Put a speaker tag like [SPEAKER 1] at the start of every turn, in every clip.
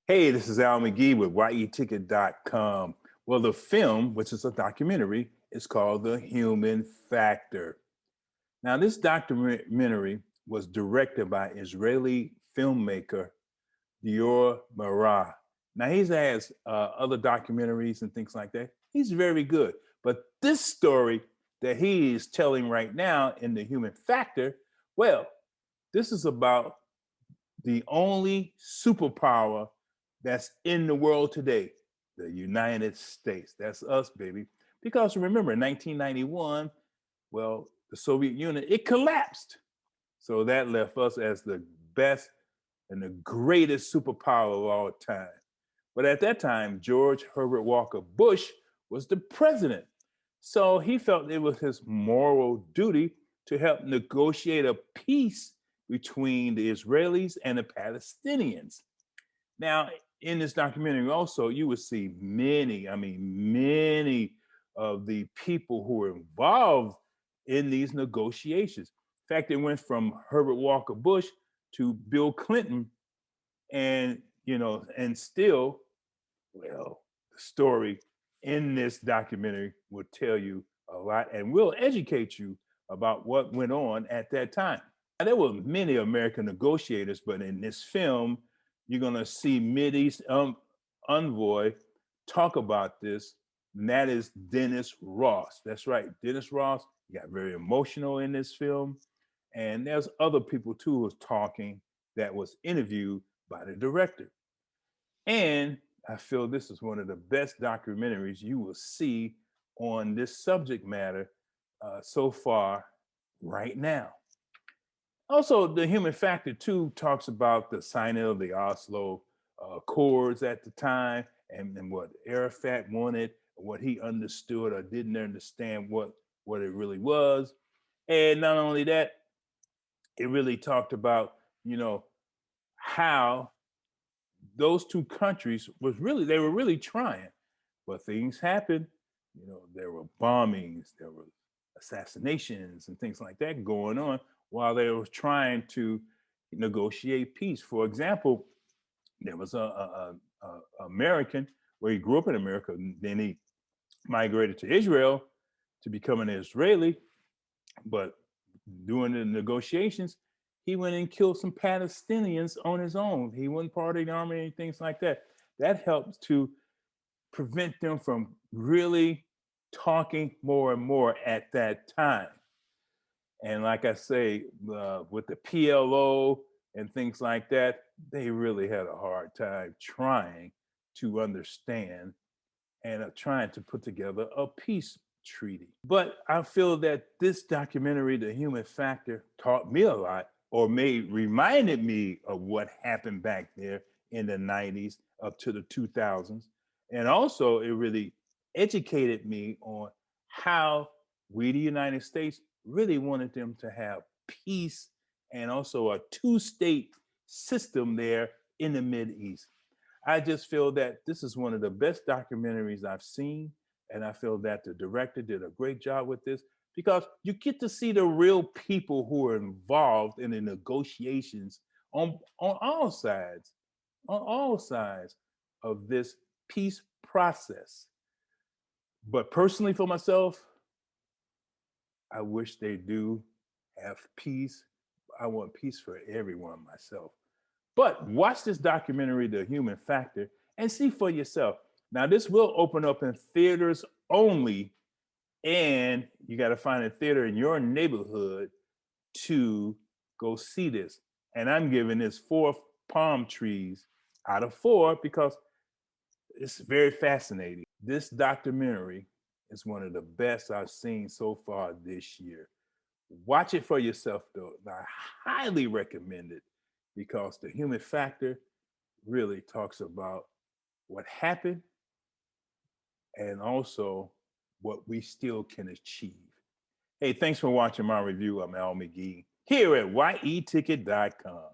[SPEAKER 1] Hey, this is Al McGee with YETicket.com. Well, the film, which is a documentary, is called The Human Factor. Now, this documentary was directed by Israeli filmmaker Dror Moreh. Now, he has other documentaries and things like that. He's very good. But this story that he is telling right now in The Human Factor, well, this is about the only superpower that's in the world today, the United States. That's us, baby. Because remember, in 1991, well, the Soviet Union, it collapsed. So that left us as the best and the greatest superpower of all time. But at that time, George Herbert Walker Bush was the president. So he felt it was his moral duty to help negotiate a peace between the Israelis and the Palestinians. Now, in this documentary, also, you would see many of the people who were involved in these negotiations. In fact, it went from Herbert Walker Bush to Bill Clinton, and and still, well, the story in this documentary will tell you a lot and will educate you about what went on at that time. Now, there were many American negotiators, but in this film, you're going to see Mideast envoy talk about this, and that is Dennis Ross. That's right, Dennis Ross. He got very emotional in this film, and there's other people too who was talking that was interviewed by the director. And I feel this is one of the best documentaries you will see on this subject matter so far right now. Also, the human factor too talks about the signing of the Oslo Accords at the time, and what Arafat wanted, what he understood or didn't understand what it really was. And not only that, it really talked about how those two countries they were really trying, but things happened. There were bombings, there were assassinations and things like that going on while they were trying to negotiate peace. For example, there was a American where he grew up in America, and then he migrated to Israel to become an Israeli. But during the negotiations, he went and killed some Palestinians on his own. He wasn't part of the army and things like that. That helps to prevent them from really talking more and more at that time. And like I say, with the PLO and things like that, they really had a hard time trying to understand and trying to put together a peace treaty. But I feel that this documentary, The Human Factor, taught me a lot, or reminded me of what happened back there in the 90s up to the 2000s. And also, it really educated me on how we, the United States, really wanted them to have peace and also a two-state system there in the Mideast. I just feel that this is one of the best documentaries I've seen, and I feel that the director did a great job with this because you get to see the real people who are involved in the negotiations on all sides, of this peace process. But personally, for myself, I wish they do have peace. I want peace for everyone myself. But watch this documentary, The Human Factor, and see for yourself. Now, this will open up in theaters only, and you got to find a theater in your neighborhood to go see this. And I'm giving this 4 palm trees out of 4 because it's very fascinating. This documentary is one of the best I've seen so far this year. Watch it for yourself, though. I highly recommend it because The Human Factor really talks about what happened and also what we still can achieve. Hey, thanks for watching my review. I'm Al McGee here at YETicket.com.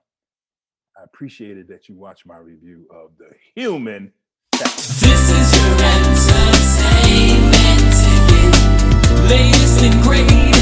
[SPEAKER 1] I appreciated that you watched my review of The Human Factor.
[SPEAKER 2] This is your entertainment ticket, latest and greatest.